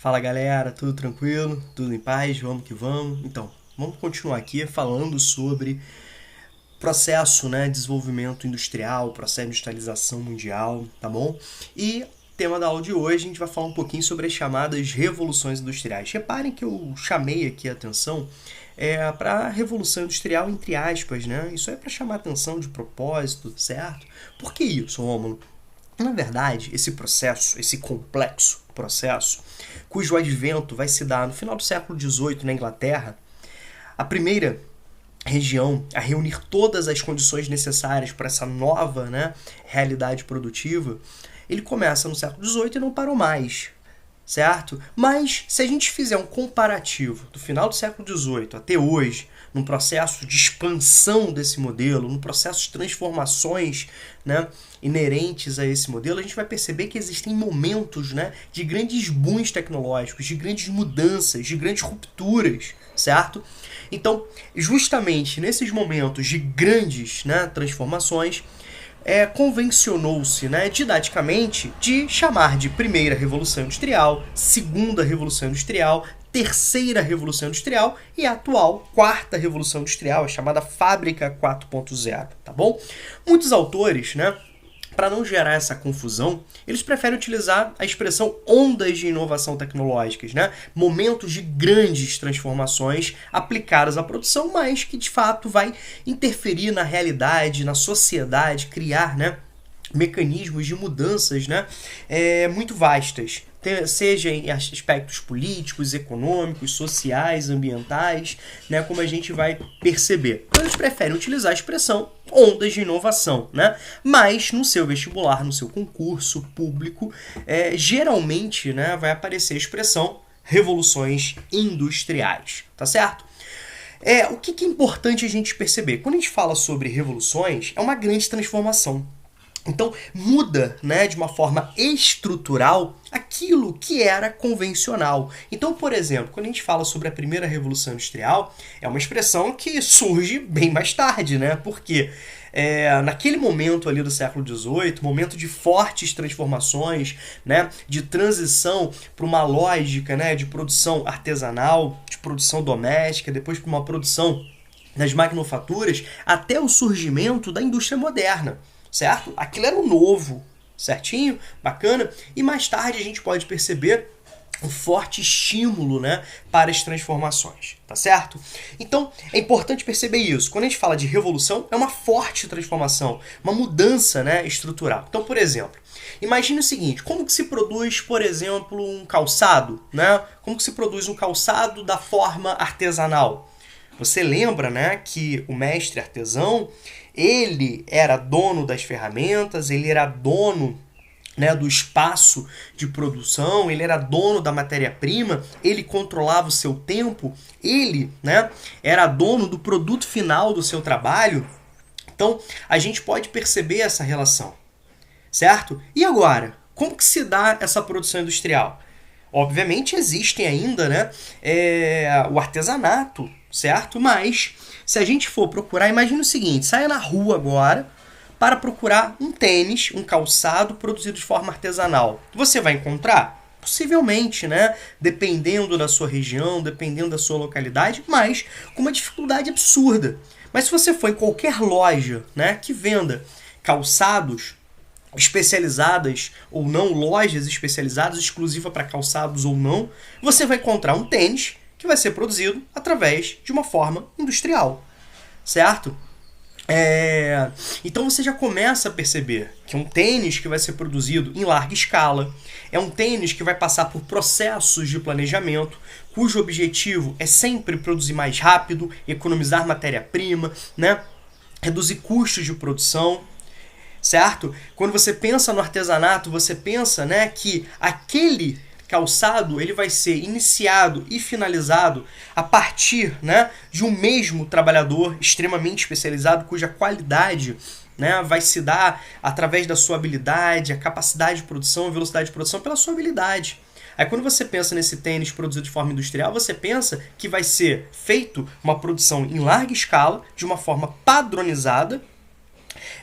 Fala galera, tudo tranquilo? Tudo em paz? Vamos que vamos? Então, vamos continuar aqui falando sobre processo, né, desenvolvimento industrial, processo de industrialização mundial, tá bom? E tema da aula de hoje a gente vai falar um pouquinho sobre as chamadas revoluções industriais. Reparem que eu chamei aqui a atenção para a revolução industrial entre aspas, né? Isso é para chamar a atenção de propósito, certo? Por que isso, Rômulo? Na verdade, esse processo, esse complexo processo, cujo advento vai se dar no final do século XVIII na Inglaterra, a primeira região a reunir todas as condições necessárias para essa nova, né, realidade produtiva, ele começa no século XVIII e não parou mais, certo? Mas se a gente fizer um comparativo do final do século XVIII até hoje, num processo de expansão desse modelo, num processo de transformações, né, inerentes a esse modelo, a gente vai perceber que existem momentos, né, de grandes booms tecnológicos, de grandes mudanças, de grandes rupturas, certo? Então, justamente nesses momentos de grandes, né, transformações, convencionou-se, né, didaticamente de chamar de primeira revolução industrial, segunda revolução industrial, terceira revolução industrial e a atual quarta revolução industrial, a chamada fábrica 4.0, tá bom? Muitos autores, né, para não gerar essa confusão, eles preferem utilizar a expressão ondas de inovação tecnológicas, né? Momentos de grandes transformações aplicadas à produção, mas que de fato vai interferir na realidade, na sociedade, criar, né, mecanismos de mudanças, né, muito vastas, seja em aspectos políticos, econômicos, sociais, ambientais, né, como a gente vai perceber. Então, eles preferem utilizar a expressão ondas de inovação, né? Mas no seu vestibular, no seu concurso público, geralmente, né, vai aparecer a expressão revoluções industriais, tá certo? O que é importante a gente perceber? Quando a gente fala sobre revoluções, é uma grande transformação. Então, muda, né, de uma forma estrutural aquilo que era convencional. Então, por exemplo, quando a gente fala sobre a primeira revolução industrial, é uma expressão que surge bem mais tarde, né? Porque naquele momento ali do século XVIII, momento de fortes transformações, né, de transição para uma lógica, né, de produção artesanal, de produção doméstica, depois para uma produção nas magnufaturas, até o surgimento da indústria moderna. Certo? Aquilo era o novo, certinho? Bacana? E mais tarde a gente pode perceber um forte estímulo, né, para as transformações, tá certo? Então, é importante perceber isso. Quando a gente fala de revolução, é uma forte transformação, uma mudança, né, estrutural. Então, por exemplo, imagine o seguinte, como que se produz, por exemplo, um calçado, né? Como que se produz um calçado da forma artesanal? Você lembra, né, que o mestre artesão, ele era dono das ferramentas, ele era dono, né, do espaço de produção, ele era dono da matéria-prima, ele controlava o seu tempo, ele, né, era dono do produto final do seu trabalho. Então, a gente pode perceber essa relação, certo? E agora, como que se dá essa produção industrial? Obviamente existem ainda, né, o artesanato, certo? Mas se a gente for procurar, imagine o seguinte, saia na rua agora para procurar um tênis, um calçado produzido de forma artesanal. Você vai encontrar? Possivelmente, né? Dependendo da sua região, dependendo da sua localidade, mas com uma dificuldade absurda. Mas se você for em qualquer loja, né, que venda calçados especializadas ou não, lojas especializadas, exclusiva para calçados ou não, você vai encontrar um tênis que vai ser produzido através de uma forma industrial, certo? Então você já começa a perceber que é um tênis que vai ser produzido em larga escala, é um tênis que vai passar por processos de planejamento, cujo objetivo é sempre produzir mais rápido, economizar matéria-prima, né? Reduzir custos de produção, certo? Quando você pensa no artesanato, você pensa, né, que aquele calçado ele vai ser iniciado e finalizado a partir, né, de um mesmo trabalhador extremamente especializado, cuja qualidade, né, vai se dar através da sua habilidade, a capacidade de produção, a velocidade de produção pela sua habilidade. Aí quando você pensa nesse tênis produzido de forma industrial, você pensa que vai ser feito uma produção em larga escala, de uma forma padronizada,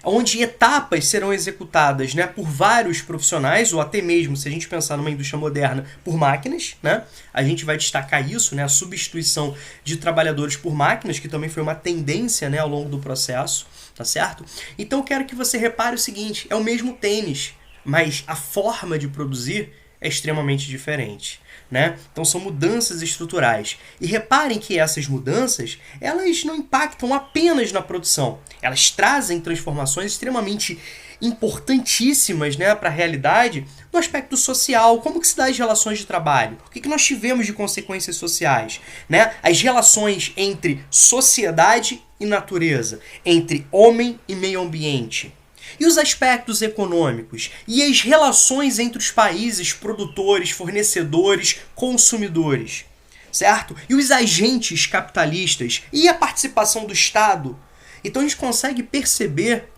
onde etapas serão executadas, né, por vários profissionais, ou até mesmo, se a gente pensar numa indústria moderna, por máquinas, né? A gente vai destacar isso, né, a substituição de trabalhadores por máquinas, que também foi uma tendência, né, ao longo do processo, tá certo? Então eu quero que você repare o seguinte, é o mesmo tênis, mas a forma de produzir é extremamente diferente, né? Então são mudanças estruturais. E reparem que essas mudanças, elas não impactam apenas na produção. Elas trazem transformações extremamente importantíssimas, né, para a realidade no aspecto social. Como que se dá as relações de trabalho? O que nós tivemos de consequências sociais? Né? As relações entre sociedade e natureza, entre homem e meio ambiente. E os aspectos econômicos? E as relações entre os países produtores, fornecedores, consumidores? Certo? E os agentes capitalistas? E a participação do Estado? Então a gente consegue perceber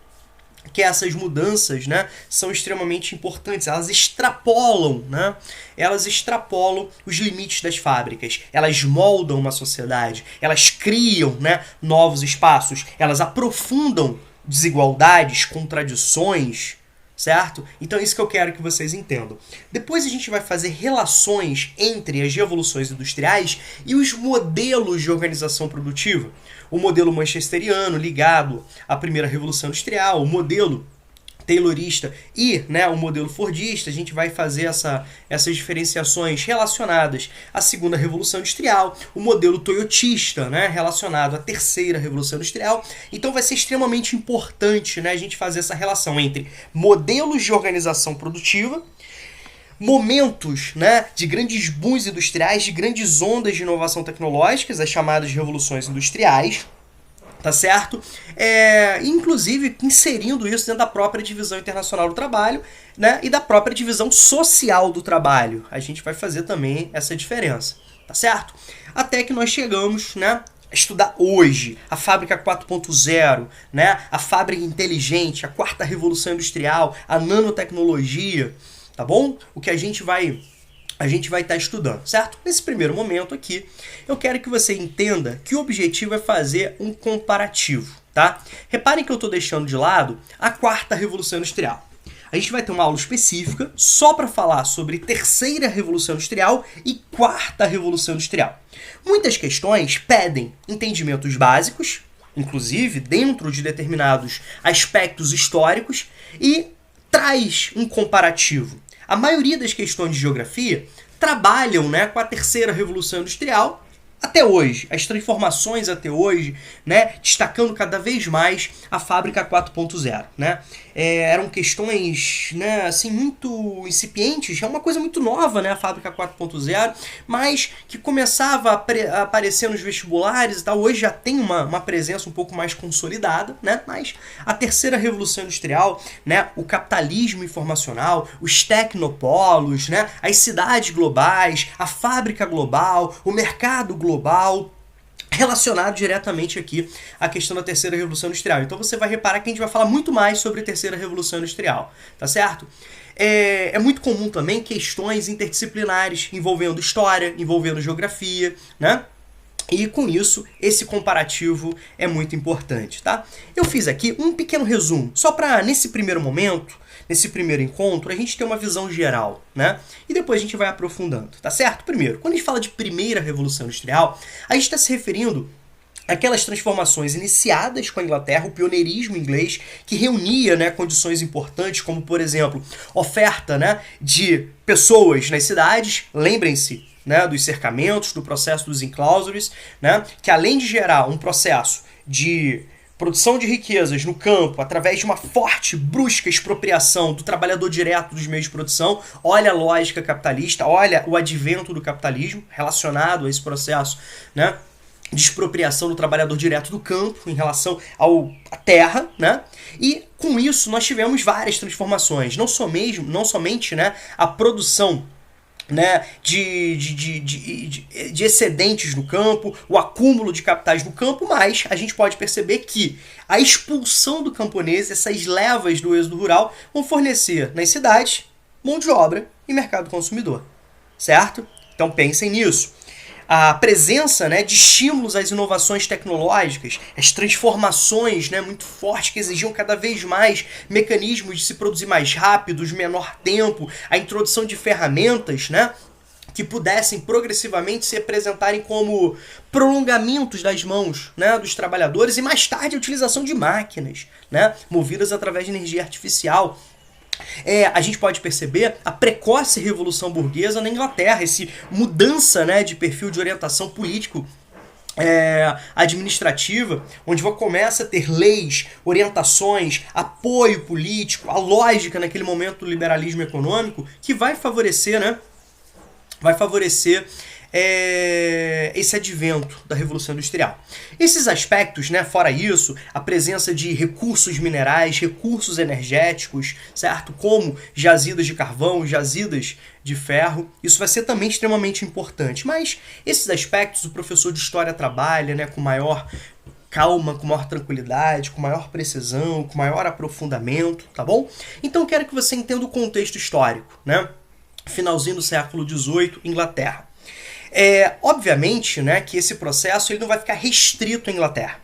que essas mudanças, né, são extremamente importantes. Elas extrapolam, né? Elas extrapolam os limites das fábricas. Elas moldam uma sociedade. Elas criam, né, novos espaços. Elas aprofundam desigualdades, contradições, certo? Então é isso que eu quero que vocês entendam. Depois a gente vai fazer relações entre as revoluções industriais e os modelos de organização produtiva. O modelo manchesteriano ligado à primeira revolução industrial, o modelo taylorista e, né, o modelo fordista. A gente vai fazer essas diferenciações relacionadas à segunda revolução industrial, o modelo toyotista, né, relacionado à terceira revolução industrial. Então vai ser extremamente importante, né, a gente fazer essa relação entre modelos de organização produtiva, momentos, né, de grandes booms industriais, de grandes ondas de inovação tecnológica, as chamadas revoluções industriais, tá certo? Inclusive inserindo isso dentro da própria divisão internacional do trabalho, né, e da própria divisão social do trabalho. A gente vai fazer também essa diferença, tá certo? Até que nós chegamos, né, a estudar hoje a fábrica 4.0, né, a fábrica inteligente, a quarta revolução industrial, a nanotecnologia, tá bom? O que a gente vai estar estudando, certo? Nesse primeiro momento aqui, eu quero que você entenda que o objetivo é fazer um comparativo, tá? Reparem que eu estou deixando de lado a quarta revolução industrial. A gente vai ter uma aula específica só para falar sobre terceira revolução industrial e quarta revolução industrial. Muitas questões pedem entendimentos básicos, inclusive dentro de determinados aspectos históricos, e traz um comparativo. A maioria das questões de geografia trabalham, né, com a terceira revolução industrial até hoje, as transformações até hoje, né, destacando cada vez mais a fábrica 4.0, né? Eram questões, né, assim, muito incipientes, é uma coisa muito nova, né, a fábrica 4.0, mas que começava a aparecer nos vestibulares e tal. Hoje já tem uma presença um pouco mais consolidada, né, mas a terceira revolução industrial, né, o capitalismo informacional, os tecnopolos, né, as cidades globais, a fábrica global, o mercado global, relacionado diretamente aqui à questão da terceira revolução industrial. Então você vai reparar que a gente vai falar muito mais sobre a terceira revolução industrial, tá certo? É muito comum também questões interdisciplinares envolvendo história, envolvendo geografia, né? E com isso, esse comparativo é muito importante, tá? Eu fiz aqui um pequeno resumo, só para, nesse primeiro momento, nesse primeiro encontro, a gente ter uma visão geral, né? E depois a gente vai aprofundando, tá certo? Primeiro, quando a gente fala de primeira revolução industrial, a gente está se referindo àquelas transformações iniciadas com a Inglaterra, o pioneirismo inglês, que reunia, né, condições importantes, como, por exemplo, oferta, né, de pessoas nas cidades, lembrem-se, né, dos cercamentos, do processo dos enclosures, né, que além de gerar um processo de produção de riquezas no campo através de uma forte, brusca expropriação do trabalhador direto dos meios de produção, olha a lógica capitalista, olha o advento do capitalismo relacionado a esse processo, né, de expropriação do trabalhador direto do campo em relação à terra, né? E com isso nós tivemos várias transformações, não somente, né, a produção, né, de excedentes no campo, o acúmulo de capitais no campo, mas a gente pode perceber que a expulsão do camponês, essas levas do êxodo rural, vão fornecer nas cidades mão de obra e mercado consumidor, certo? Então pensem nisso. a presença, né, de estímulos às inovações tecnológicas, as transformações, né, muito fortes que exigiam cada vez mais mecanismos de se produzir mais rápido, de menor tempo, a introdução de ferramentas, né, que pudessem progressivamente se apresentarem como prolongamentos das mãos, né, dos trabalhadores, e mais tarde a utilização de máquinas, né, movidas através de energia artificial. A gente pode perceber a precoce revolução burguesa na Inglaterra, essa mudança, né, de perfil de orientação político administrativa, onde começa a ter leis, orientações, apoio político, a lógica naquele momento do liberalismo econômico, que vai favorecer, né, esse advento da Revolução Industrial. Esses aspectos, né, fora isso, a presença de recursos minerais, recursos energéticos, certo? Como jazidas de carvão, jazidas de ferro, isso vai ser também extremamente importante. Mas esses aspectos o professor de História trabalha, né, com maior calma, com maior tranquilidade, com maior precisão, com maior aprofundamento, tá bom? Então quero que você entenda o contexto histórico, né? Finalzinho do século XVIII, Inglaterra. Obviamente, né, que esse processo ele não vai ficar restrito à Inglaterra.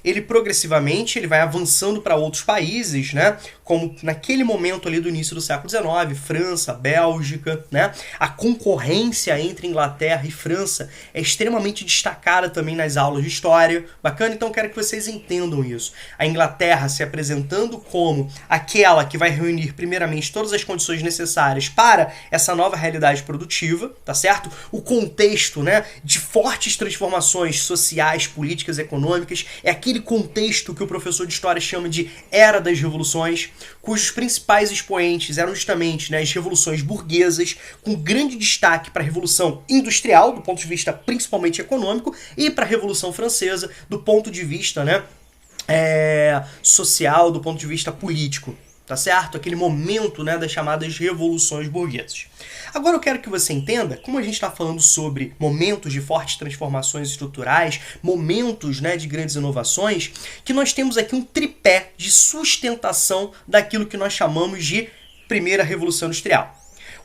Ele progressivamente ele vai avançando para outros países, né, como naquele momento ali do início do século XIX, França, Bélgica, né, a concorrência entre Inglaterra e França é extremamente destacada também nas aulas de história. Bacana? Então quero que vocês entendam isso. A Inglaterra se apresentando como aquela que vai reunir primeiramente todas as condições necessárias para essa nova realidade produtiva, tá certo? O contexto, né, de fortes transformações sociais, políticas, econômicas, é aquele contexto que o professor de História chama de Era das Revoluções, cujos principais expoentes eram justamente, né, as revoluções burguesas, com grande destaque para a Revolução Industrial, do ponto de vista principalmente econômico, e para a Revolução Francesa, do ponto de vista, né, social, do ponto de vista político. Tá certo? Aquele momento, né, das chamadas revoluções burguesas. Agora eu quero que você entenda, como a gente está falando sobre momentos de fortes transformações estruturais, momentos, né, de grandes inovações, que nós temos aqui um tripé de sustentação daquilo que nós chamamos de primeira revolução industrial.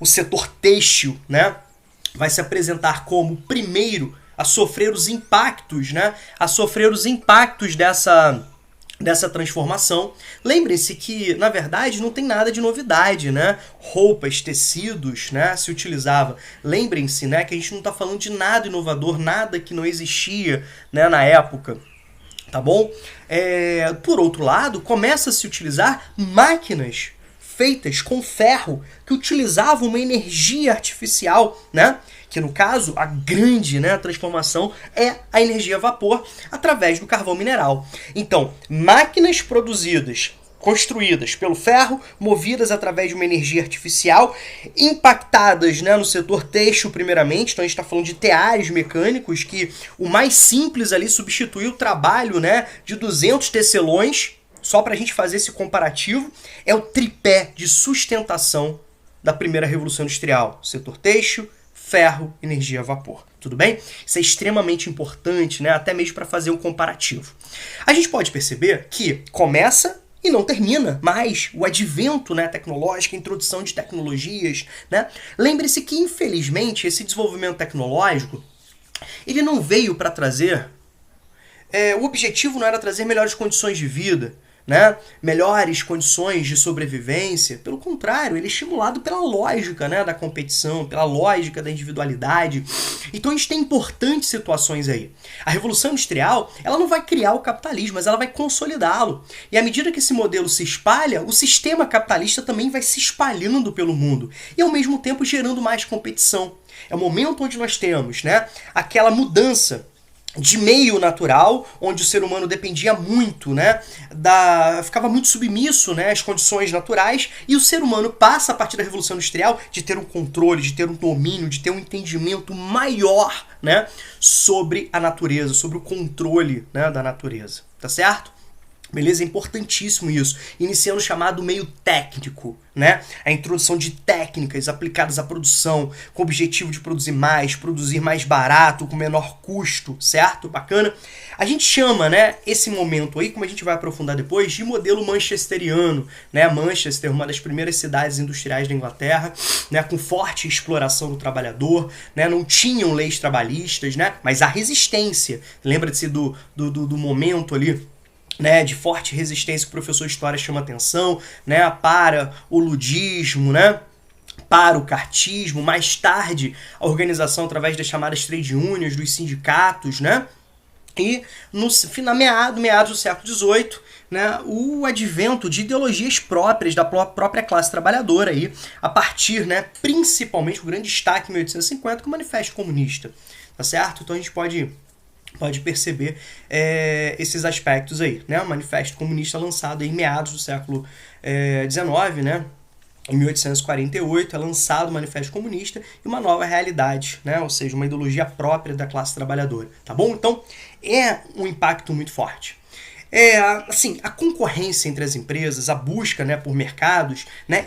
O setor têxtil, né, vai se apresentar como o primeiro a sofrer os impactos, né, dessa transformação. Lembrem-se que, na verdade, não tem nada de novidade, né? Roupas, tecidos, né, se utilizava. Lembrem-se, né, que a gente não está falando de nada inovador, nada que não existia, né, na época. Tá bom? Por outro lado, começa a se utilizar máquinas feitas com ferro que utilizavam uma energia artificial, né? Que no caso, a grande, né, transformação é a energia a vapor através do carvão mineral. Então, máquinas construídas pelo ferro, movidas através de uma energia artificial, impactadas, né, no setor têxtil primeiramente. Então a gente está falando de teares mecânicos, que o mais simples ali substitui o trabalho, né, de 200 tecelões, só para a gente fazer esse comparativo. É o tripé de sustentação da primeira revolução industrial: setor têxtil, ferro, energia a vapor. Tudo bem? Isso é extremamente importante, né? Até mesmo para fazer um comparativo. A gente pode perceber que começa e não termina mais o advento, né, tecnológico, a introdução de tecnologias, né? Lembre-se que, infelizmente, esse desenvolvimento tecnológico ele não veio para trazer... o objetivo não era trazer melhores condições de vida, né, melhores condições de sobrevivência. Pelo contrário, ele é estimulado pela lógica, né, da competição, pela lógica da individualidade. Então a gente tem importantes situações aí. A Revolução Industrial, ela não vai criar o capitalismo, mas ela vai consolidá-lo. E à medida que esse modelo se espalha, o sistema capitalista também vai se espalhando pelo mundo e ao mesmo tempo gerando mais competição. É o momento onde nós temos, né, aquela mudança de meio natural, onde o ser humano dependia muito, né, ficava muito submisso, né, às condições naturais, e o ser humano passa, a partir da Revolução Industrial, de ter um controle, de ter um domínio, de ter um entendimento maior, né, sobre a natureza, sobre o controle, né, da natureza. Tá certo? Beleza? É importantíssimo isso. Iniciando o chamado meio técnico, né? A introdução de técnicas aplicadas à produção com o objetivo de produzir mais barato, com menor custo, certo? Bacana? A gente chama, né, esse momento aí, como a gente vai aprofundar depois, de modelo manchesteriano, né? Manchester, uma das primeiras cidades industriais da Inglaterra, né, com forte exploração do trabalhador, né? Não tinham leis trabalhistas, né? Mas a resistência, lembra-se do momento ali, né, de forte resistência que o professor de História chama atenção, né, para o ludismo, né, para o cartismo, mais tarde a organização através das chamadas trade unions, dos sindicatos, né, e no final, meados do século XVIII, né, o advento de ideologias próprias da própria classe trabalhadora, aí, a partir, né, principalmente, o grande destaque em 1850, com o Manifesto Comunista, tá certo? Então a gente pode perceber esses aspectos aí, né? O Manifesto Comunista lançado em meados do século XIX, né? Em 1848 é lançado o Manifesto Comunista e uma nova realidade, né? Ou seja, uma ideologia própria da classe trabalhadora, tá bom? Então, é um impacto muito forte. Assim, a concorrência entre as empresas, a busca, né, por mercados, né,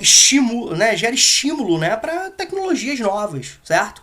gera estímulo, né, para tecnologias novas, certo?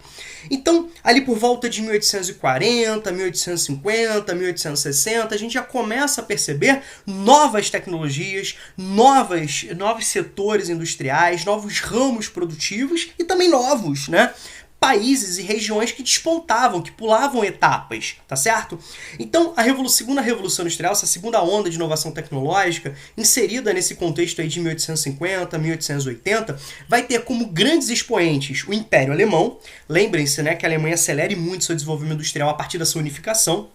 Então, ali por volta de 1840, 1850, 1860, a gente já começa a perceber novas tecnologias, novos setores industriais, novos ramos produtivos e também novos, né, países e regiões que despontavam, que pulavam etapas, tá certo? Então, a segunda Revolução Industrial, essa segunda onda de inovação tecnológica, inserida nesse contexto aí de 1850, 1880, vai ter como grandes expoentes o Império Alemão. Lembrem-se, né, que a Alemanha acelere muito seu desenvolvimento industrial a partir da sua unificação,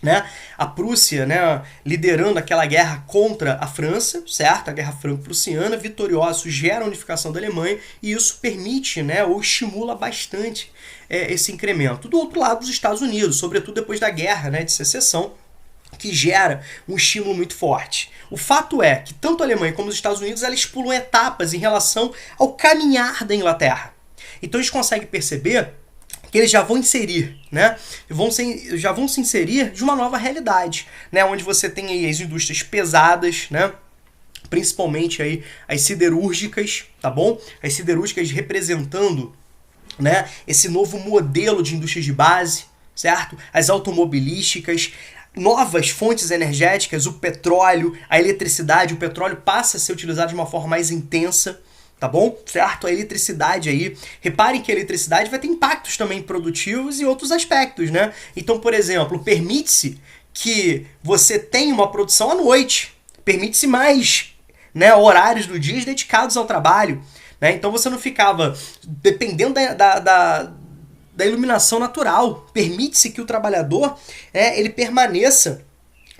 né? A Prússia, né, liderando aquela guerra contra a França, certo? A Guerra Franco-Prussiana, vitoriosa, gera a unificação da Alemanha e isso permite, né, ou estimula bastante esse incremento. Do outro lado, os Estados Unidos, sobretudo depois da Guerra, né, de Secessão, que gera um estímulo muito forte. O fato é que tanto a Alemanha como os Estados Unidos elas pulam etapas em relação ao caminhar da Inglaterra. Então a gente consegue perceber que eles já vão inserir, né? Já vão se inserir de uma nova realidade, né? Onde você tem aí as indústrias pesadas, né? Principalmente aí as siderúrgicas, tá bom? As siderúrgicas representando, né, esse novo modelo de indústrias de base, certo? As automobilísticas, novas fontes energéticas, o petróleo, a eletricidade. O petróleo passa a ser utilizado de uma forma mais intensa, tá bom? Certo? A eletricidade aí. Reparem que a eletricidade vai ter impactos também produtivos e outros aspectos, né? Então, por exemplo, permite-se que você tenha uma produção à noite. Permite-se mais, né, horários do dia dedicados ao trabalho, né? Então você não ficava dependendo da iluminação natural. Permite-se que o trabalhador ele permaneça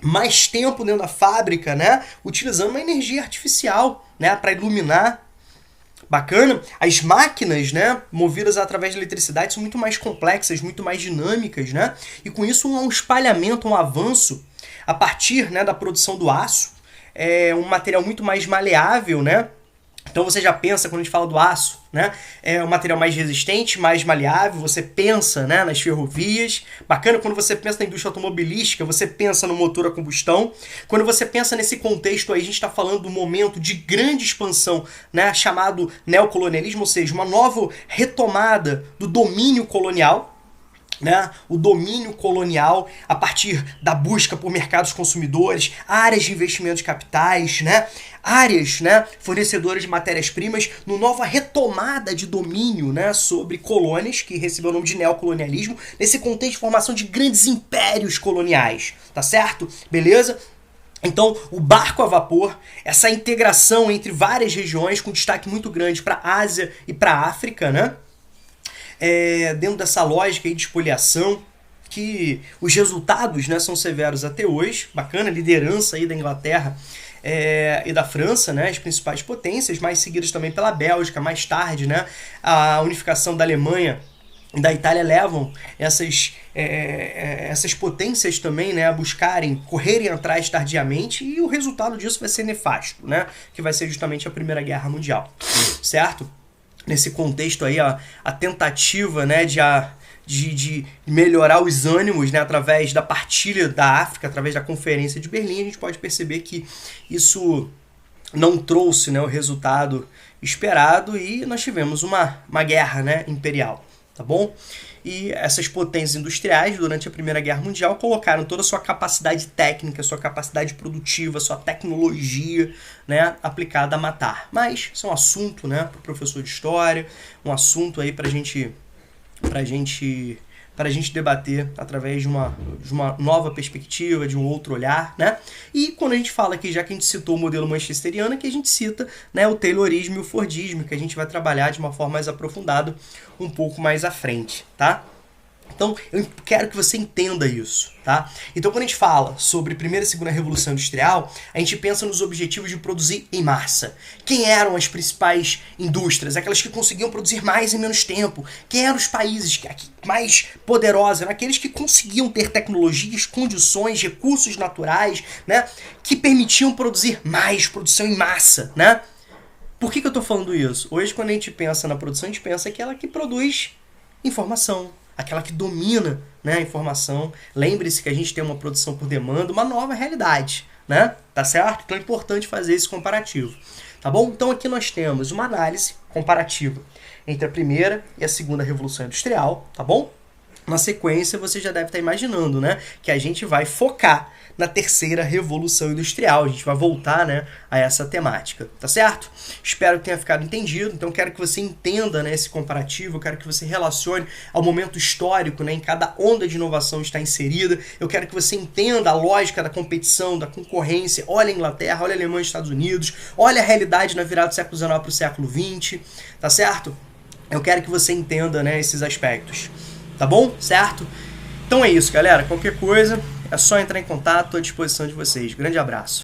mais tempo dentro da fábrica, né? Utilizando uma energia artificial, né, para iluminar. Bacana? As máquinas, né, movidas através de eletricidade são muito mais complexas, muito mais dinâmicas, né? E com isso um espalhamento, um avanço a partir, né, da produção do aço. É um material muito mais maleável, né? Então você já pensa, quando a gente fala do aço, né, é um material mais resistente, mais maleável, você pensa, né, nas ferrovias. Bacana, quando você pensa na indústria automobilística, você pensa no motor a combustão. Quando você pensa nesse contexto aí, a gente está falando do momento de grande expansão, né, chamado neocolonialismo, ou seja, uma nova retomada do domínio colonial, né? O domínio colonial a partir da busca por mercados consumidores, áreas de investimento de capitais, né? Áreas, né, fornecedoras de matérias-primas, no nova retomada de domínio, né, sobre colônias, que recebeu o nome de neocolonialismo, nesse contexto de formação de grandes impérios coloniais, tá certo? Beleza? Então, o barco a vapor, essa integração entre várias regiões, com destaque muito grande para a Ásia e para a África, né? Dentro dessa lógica aí de espoliação, que os resultados, né, são severos até hoje. Bacana, liderança aí da Inglaterra e da França, né, as principais potências, mais seguidas também pela Bélgica, mais tarde, né, a unificação da Alemanha e da Itália levam essas potências também, né, a correrem atrás tardiamente, e o resultado disso vai ser nefasto, né, que vai ser justamente a Primeira Guerra Mundial, certo? Nesse contexto aí, a tentativa, né, de melhorar os ânimos, né, através da partilha da África, através da Conferência de Berlim, a gente pode perceber que isso não trouxe, né, o resultado esperado e nós tivemos uma guerra, né, imperial, tá bom? E essas potências industriais, durante a Primeira Guerra Mundial, colocaram toda a sua capacidade técnica, sua capacidade produtiva, sua tecnologia, né, aplicada a matar. Mas isso é um assunto, né, para o professor de história, um assunto aí para a gente debater através de uma nova perspectiva, de um outro olhar, né? E quando a gente fala aqui, já que a gente citou o modelo manchesteriano, que a gente cita, né, o Taylorismo e o Fordismo, que a gente vai trabalhar de uma forma mais aprofundada um pouco mais à frente, tá? Então, eu quero que você entenda isso, tá? Então, quando a gente fala sobre Primeira e Segunda Revolução Industrial, a gente pensa nos objetivos de produzir em massa. Quem eram as principais indústrias? Aquelas que conseguiam produzir mais em menos tempo. Quem eram os países mais poderosos? Eram aqueles que conseguiam ter tecnologias, condições, recursos naturais, né? Que permitiam produzir mais, produção em massa, né? Por que eu tô falando isso? Hoje, quando a gente pensa na produção, a gente pensa aquela que produz informação, aquela que domina, né, a informação. Lembre-se que a gente tem uma produção por demanda, uma nova realidade, né? Tá certo? Então é importante fazer esse comparativo, tá bom? Então aqui nós temos uma análise comparativa entre a primeira e a segunda revolução industrial, tá bom? Na sequência, você já deve estar imaginando, né, que a gente vai focar na terceira revolução industrial. A gente vai voltar, né, a essa temática, tá certo? Espero que tenha ficado entendido. Então, quero que você entenda, né, esse comparativo. Eu quero que você relacione ao momento histórico, né, em cada onda de inovação está inserida. Eu quero que você entenda a lógica da competição, da concorrência. Olha a Inglaterra, olha a Alemanha e Estados Unidos. Olha a realidade na virada do século XIX para o século XX, tá certo? Eu quero que você entenda, né, esses aspectos. Tá bom? Certo? Então é isso, galera. Qualquer coisa, é só entrar em contato, à disposição de vocês. Grande abraço.